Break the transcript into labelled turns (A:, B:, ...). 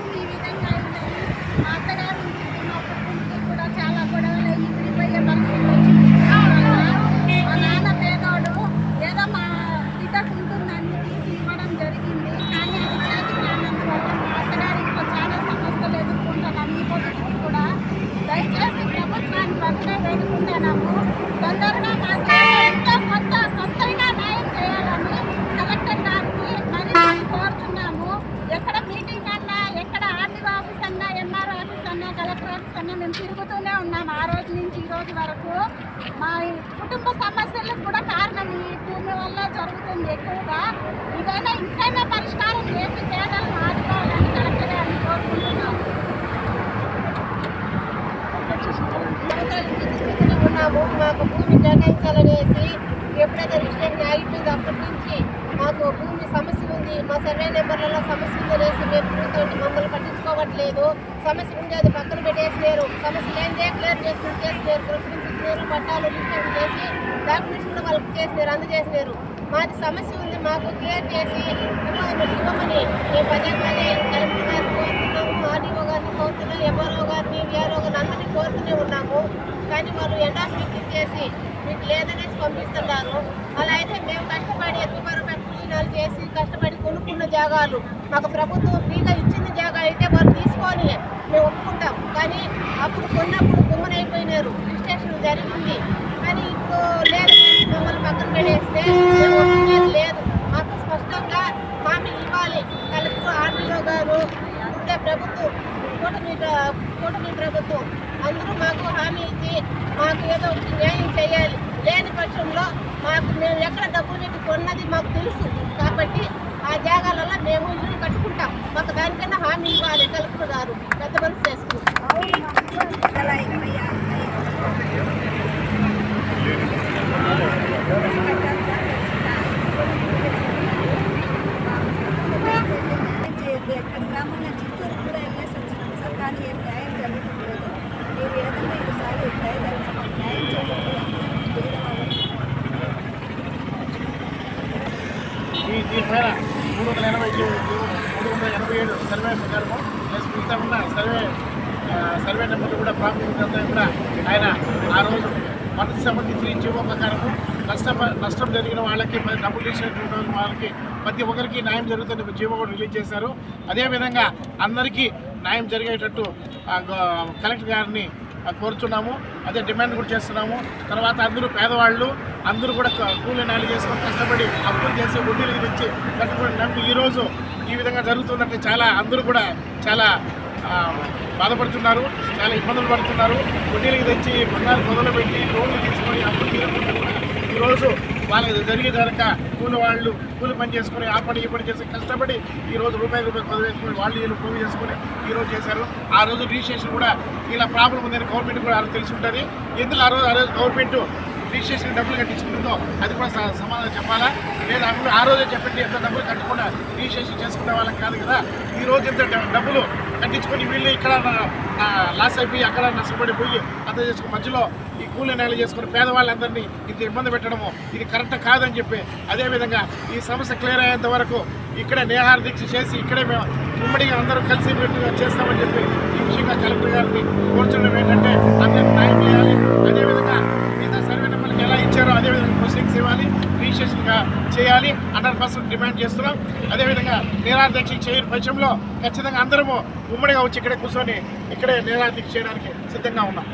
A: భూమి ఈ విధంగా అయిందని మా అత్తగారు ఇంటికి కూడా చాలా గొడవలు అయ్యి విడిపోయే పరిస్థితి వచ్చింది. మా నాన్న పేదోడు ఏదో మా బిడ్డకు ఉంటుందని తీసి ఇవ్వడం జరిగింది. కానీ అది చేతికి రానందువల్ల మా అత్తగారి ఇంట్లో చాలా సమస్యలు ఎదుర్కొంటున్నాం. ఈ పొద్దుకి కూడా దయచేసి ప్రభుత్వాన్ని ఒకటే వేడుకుంటున్నాము. తొందరగా మాకు ఎంతో కొత్తగా న్యాయం చేయాలని కలెక్టర్ గారికి మరి కోరుతున్నాము. ఎక్కడ మీటింగ్ అన్నా, ఎక్కడ ఆర్టీఓ ఆఫీస్ అన్నా, ఎంఆర్ఓ ఆఫీస్ అన్నా, కలెక్టర్ ఆఫీస్ అన్నా మేము తిరుగుతూనే ఉన్నాము. ఆ రోజు నుంచి ఈ రోజు వరకు మా కుటుంబ సమస్యలకు కూడా కారణం ఈ భూమి వల్ల జరుగుతుంది ఎక్కువగా. ఇదైనా ఇంకైనా పరిష్కారం చేసి పేదలను ఆదుకోవాలని కలెక్టర్ గారిని కోరుకుంటున్నాము.
B: ఉన్నాము. మాకు భూమి కేటాయించాలనేసి ఎప్పుడైతే రిజిస్ట్రేషన్ అయిపోయింది అప్పటి నుంచి మాకు భూమి సమస్య ఉంది, మా సర్వే నెంబర్లలో సమస్య ఉందనేసి మేము తిరుగుతుంటే మమ్మల్ని పట్టించుకోవట్లేదు. సమస్య ఉంది అది పక్కన పెట్టేసినారు. సమస్య లేనిదే క్లియర్ చేసినారు. ప్రశ్నించారు, పట్టాలు రిజిస్ట్రేషన్ చేసి డాక్యుమెంట్స్ కూడా వాళ్ళకి చేసినారు, అందజేసినారు. మాది సమస్య ఉంది, మాకు క్లియర్ చేసి ఇవ్వమని మేము పదే కలెక్టర్ గారిని కోరుతున్నాము, ఆర్డీఓ గారిని కోరుతున్నాము, ఎంఆర్ఓ గారిని, విఆర్ఓ గారిని అందరినీ కోరుతూనే ఉన్నాము. కానీ వాళ్ళు ఎండాస్మెంట్ చేసి మీకు లేదనేసి పంపిస్తున్నారు. అలా అయితే మేము కష్టపడి ఎక్కువ కూలీనాలు చేసి కష్టపడి కొనుక్కున్న జాగాలు మాకు ప్రభుత్వం ఫ్రీగా ఇచ్చిన జాగా అయితే వాళ్ళు తీసుకొని మేము ఒప్పుకుంటాం. కానీ అప్పుడు కొన్నప్పుడు గుమ్మనైపోయినారు, రిజిస్ట్రేషన్ జరిగింది. కానీ ఇప్పుడు లేదు, మమ్మల్ని పక్కన పెడేస్తే మేము ఒప్పుకునేది లేదు. మాకు స్పష్టంగా హామీ ఇవ్వాలి కలెక్టర్, ఆర్డీఓ గారు, ఉండే ప్రభుత్వం, కూటమి ప్రభుత్వం అందరూ మాకు హామీ ఇచ్చి మాకు ఏదో ఒకటి న్యాయం చేయాలి. లేని పక్షంలో మేము ఎక్కడ డబ్బులు పెట్టి కొన్నది మాకు తెలుసు కాబట్టి ఆ జాగాలలో మేము ఇల్లు కట్టుకుంటాం. మాకు దానికన్నా హామీ ఇవ్వాలి కలెక్టర్ గారు, పెద్ద మనసు చేసుకుంటాం.
C: గ్రామంలో చిత్తూరు కూడా వెళ్ళేసి వచ్చినాం సార్, కానీ ఏం న్యాయం జరుగుతుంది. మీరు ఏదైనా ఈసారి దయచేసి మాకు న్యాయం చేయండి.
D: దీనిపైన 387 సర్వే ప్రకారము ప్లస్ మిగతా ఉన్న సర్వే నెంబర్లు కూడా ప్రాముఖ్యత కూడా ఆయన ఆ రోజు 173 జీవో ప్రకారము నష్టం జరిగిన వాళ్ళకి డబ్బులు ఇచ్చినటువంటి వాళ్ళకి ప్రతి ఒక్కరికి న్యాయం జరుగుతున్న జీవో కూడా రిలీజ్ చేశారు. అదేవిధంగా అందరికీ న్యాయం జరిగేటట్టు కలెక్టర్ గారిని కోరుతున్నాము. అదే డిమాండ్ కూడా చేస్తున్నాము. తర్వాత అందరూ పేదవాళ్ళు అందరూ కూడా కూలీ నాలు చేసుకొని కష్టపడి అప్పులు చేసి వడ్డీలు తెచ్చి కట్టుబడి నమ్మి ఈరోజు ఈ విధంగా జరుగుతుందంటే అందరూ కూడా చాలా బాధపడుతున్నారు, చాలా ఇబ్బందులు పడుతున్నారు. వడ్డీలకి తెచ్చి బంగారు మొదలు పెట్టి లోన్లు తీసుకొని అప్పులు తీసుకుంటారు. ఈరోజు వాళ్ళకి జరిగే జరగక కూలి పని చేసుకొని ఆ పని ఈ పని చేసి కష్టపడి ఈరోజు రూపాయి కొద్ది వేసుకొని వాళ్ళు వీళ్ళు పోగు చేసుకొని ఈరోజు చేశారు. ఆ రోజు రిజిస్ట్రేషన్ కూడా ఇలా ప్రాబ్లం ఉందని గవర్నమెంట్ కూడా తెలిసి ఉంటుంది. ఎందుకు ఆ రోజు గవర్నమెంట్ రిజిస్ట్రేషన్ డబ్బులు కట్టించుకుంటుందో అది కూడా సమాధానం చెప్పాలా? లేదా ఆ రోజే చెప్పండి, ఎంత డబ్బులు కట్టకుండా రిజిస్ట్రేషన్ చేసుకునే వాళ్ళకి కాదు కదా. ఈరోజు ఎంత డబ్బులు కట్టించుకొని వీళ్ళు ఇక్కడ లాస్ అయిపోయి అక్కడ నష్టపడిపోయి అంత చేసుకుని మధ్యలో ఈ కూలీ నేల చేసుకుని పేదవాళ్ళందరినీ ఇంత ఇబ్బంది పెట్టడము ఇది కరెక్ట్ కాదని చెప్పి, అదేవిధంగా ఈ సమస్య క్లియర్ అయ్యేంత వరకు ఇక్కడే నిరాహార దీక్ష చేసి ఇక్కడే మేము ఉమ్మడిగా అందరూ కలిసి చేస్తామని చెప్పి ఈ విషయంగా కలెక్టర్ గారిని కోరుచడం ఏంటంటే అందరికీ న్యాయం చేయాలి. అదేవిధంగా మిగతా సర్వే నెంబర్కి ఎలా ఇచ్చారో అదేవిధంగా ప్రొసీడింగ్స్ ఇవ్వాలి, రిజిస్ట్రేషన్గా చేయాలి 100% డిమాండ్ చేస్తున్నాం. అదేవిధంగా నిరాహార దీక్ష చేయని పక్షంలో ఖచ్చితంగా అందరము ఉమ్మడిగా వచ్చి ఇక్కడే కూర్చొని ఇక్కడే నిరాహార దీక్ష చేయడానికి సిద్ధంగా ఉన్నాం.